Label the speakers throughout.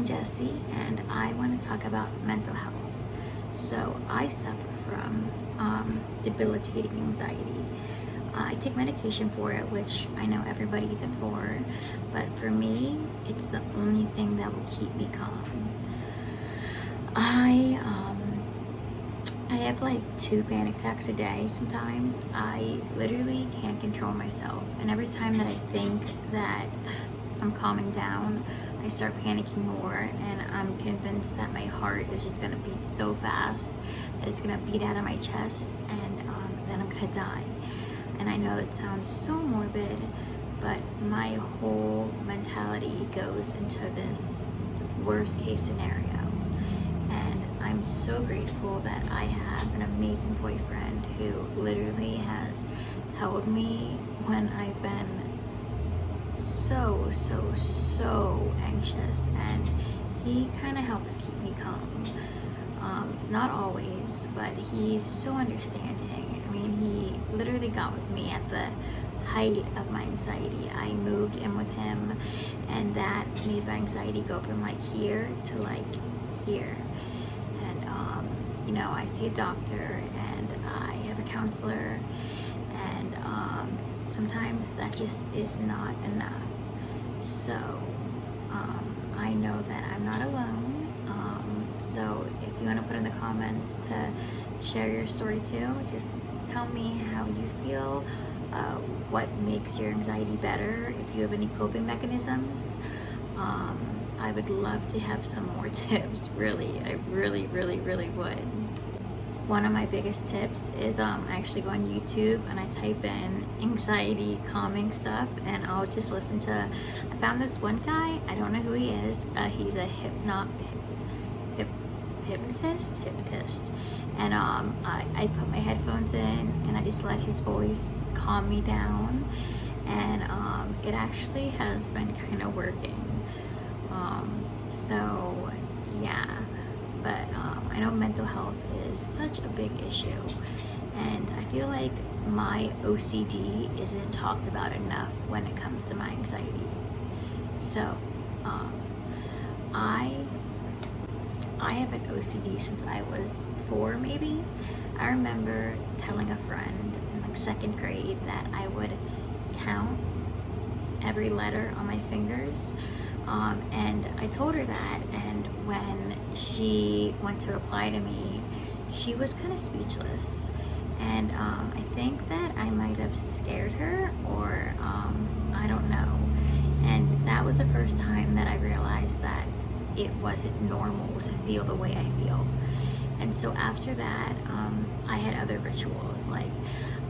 Speaker 1: I'm Jessie, and I want to talk about mental health. So, I suffer from debilitating anxiety. I take medication for it, which I know everybody isn't for, but for me, it's the only thing that will keep me calm. I have like 2 panic attacks a day sometimes. I literally can't control myself, and every time that I think that I'm calming down, I start panicking more, and I'm convinced that my heart is just gonna beat so fast that it's gonna beat out of my chest, and then I'm gonna die. And I know that sounds so morbid, but my whole mentality goes into this worst case scenario. And I'm so grateful that I have an amazing boyfriend who literally has held me when I've been so anxious, and he kind of helps keep me calm. Not always, but he's so understanding. I mean, he literally got with me at the height of my anxiety. I moved in with him, and that made my anxiety go from like here to like here. And I see a doctor, and I have a counselor, and sometimes that just is not enough. So I know that I'm not alone. So if you want to put in the comments to share your story too, just tell me how you feel, what makes your anxiety better, if you have any coping mechanisms. I would love to have some more tips. Really, I really would. One of my biggest tips is I actually go on YouTube and I type in anxiety calming stuff, and I'll just listen to. I found this one guy. I don't know who he is. He's a hypnotist, and I put my headphones in and I just let his voice calm me down, and it actually has been kind of working. So yeah. But I know mental health is such a big issue, and I feel like my OCD isn't talked about enough when it comes to my anxiety. So I have an OCD since I was 4, maybe. I remember telling a friend in like 2nd grade that I would count every letter on my fingers. And I told her that, and when she went to reply to me, she was kind of speechless. And I think that I might have scared her, or I don't know. And that was the first time that I realized that it wasn't normal to feel the way I feel. And so after that, I had other rituals, like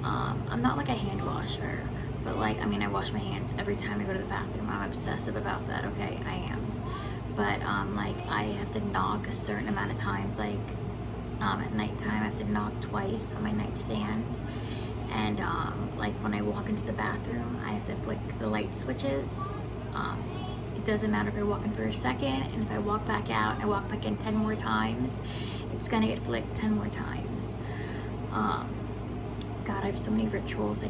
Speaker 1: I'm not like a hand washer, but like, I mean, I wash my hands every time I go to the bathroom. I'm obsessive about that, okay? I am. But like, I have to knock a certain amount of times, like at nighttime I have to knock twice on my nightstand. And like when I walk into the bathroom, I have to flick the light switches. It doesn't matter if I walk in for a second, and if I walk back out, I walk back in 10 more times, it's gonna get flicked 10 more times. God, I have so many rituals, I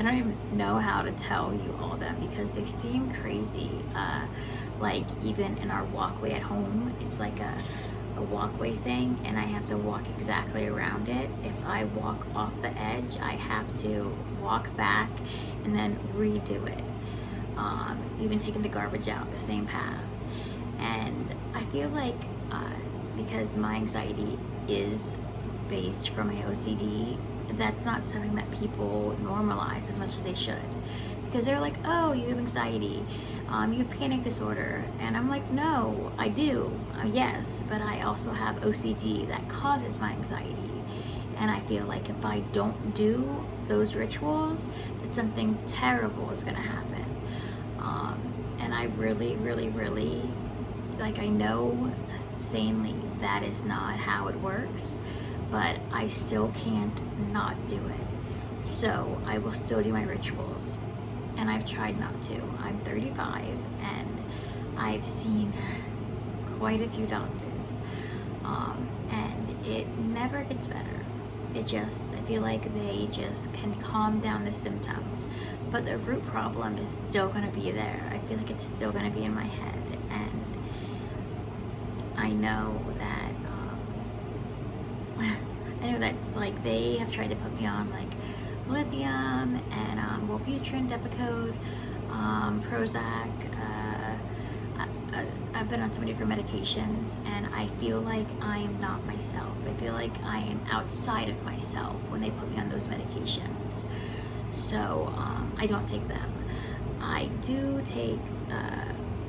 Speaker 1: don't even know how to tell you all of them because they seem crazy. Like even in our walkway at home, it's like a walkway thing, and I have to walk exactly around it. If I walk off the edge, I have to walk back and then redo it. Even taking the garbage out, the same path. And I feel like because my anxiety is based from my OCD, that's not something that people normalize as much as they should, because they're like, oh, you have anxiety, you have panic disorder, and I'm like, no, I do, yes, but I also have OCD that causes my anxiety, and I feel like if I don't do those rituals, that something terrible is gonna happen. And I really, like, I know sanely that is not how it works, but I still can't not do it. So I will still do my rituals, and I've tried not to. I'm 35, and I've seen quite a few doctors, and it never gets better. I feel like they just can calm down the symptoms, but the root problem is still going to be there. I feel like it's still going to be in my head, and I know that like they have tried to put me on like lithium and Wellbutrin, Depakote, Prozac. I've been on so many different medications, and I feel like I am not myself. I feel like I am outside of myself when they put me on those medications. So I don't take them. I do take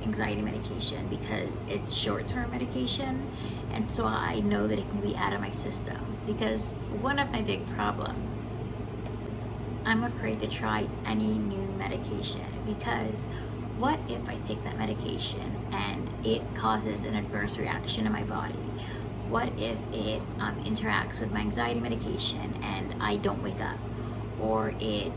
Speaker 1: anxiety medication because it's short-term medication, and so I know that it can be out of my system. Because one of my big problems is I'm afraid to try any new medication, because what if I take that medication and it causes an adverse reaction in my body? What if it interacts with my anxiety medication and I don't wake up? Or it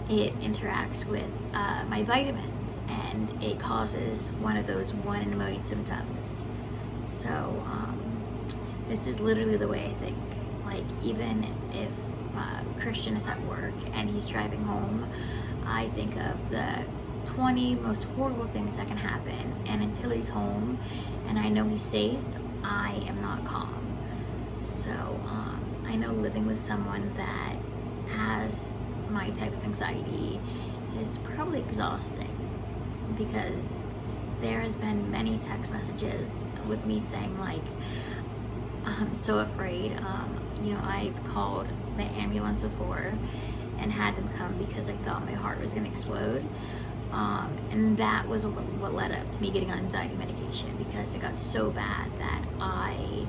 Speaker 1: interacts with my vitamins and it causes one of those 1 in a million symptoms. So this is literally the way I think. Like, even if Christian is at work and he's driving home, I think of the 20 most horrible things that can happen, and until he's home and I know he's safe, I am not calm. So I know living with someone that has my type of anxiety is probably exhausting, because there has been many text messages with me saying like, I'm so afraid. I've called the ambulance before and had them come because I thought my heart was going to explode. And that was what led up to me getting on anxiety medication, because it got so bad that I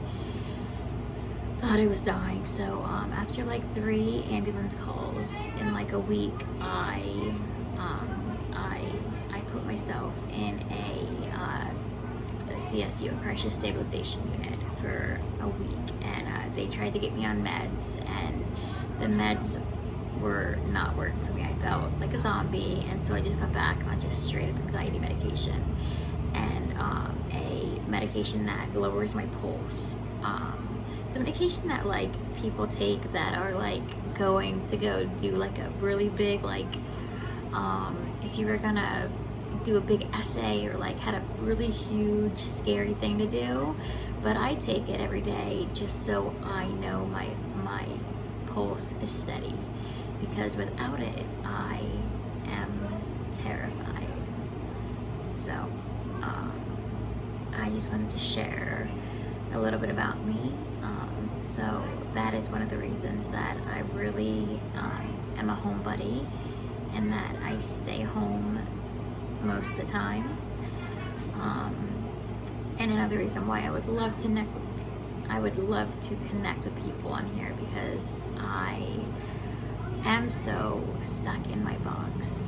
Speaker 1: thought I was dying. So after like 3 ambulance calls in like a week, I put myself in a CSU, a crisis stabilization unit, for a week, and they tried to get me on meds, and the meds were not working for me. I felt like a zombie, and so I just got back on just straight up anxiety medication, and a medication that lowers my pulse. It's a medication that like people take that are like going to go do like a really big, like if you were gonna do a big essay or like had a really huge scary thing to do. But I take it every day just so I know my pulse is steady, because without it I am terrified. So I just wanted to share a little bit about me. So that is one of the reasons that I really am a homebody, and that I stay home most of the time. And another reason why I would love to connect with people on here, because I am so stuck in my box,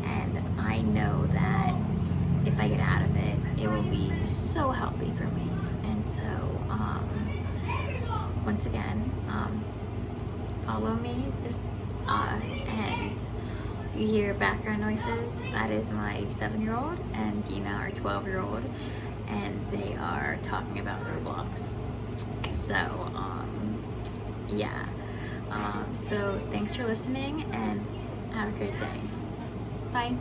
Speaker 1: and I know that if I get out of it, it will be so healthy for me. And so once again, follow me, and if you hear background noises, that is my 7-year-old and Gina, our 12-year-old, and they are talking about Roblox. So yeah, so thanks for listening, and have a great day. Bye.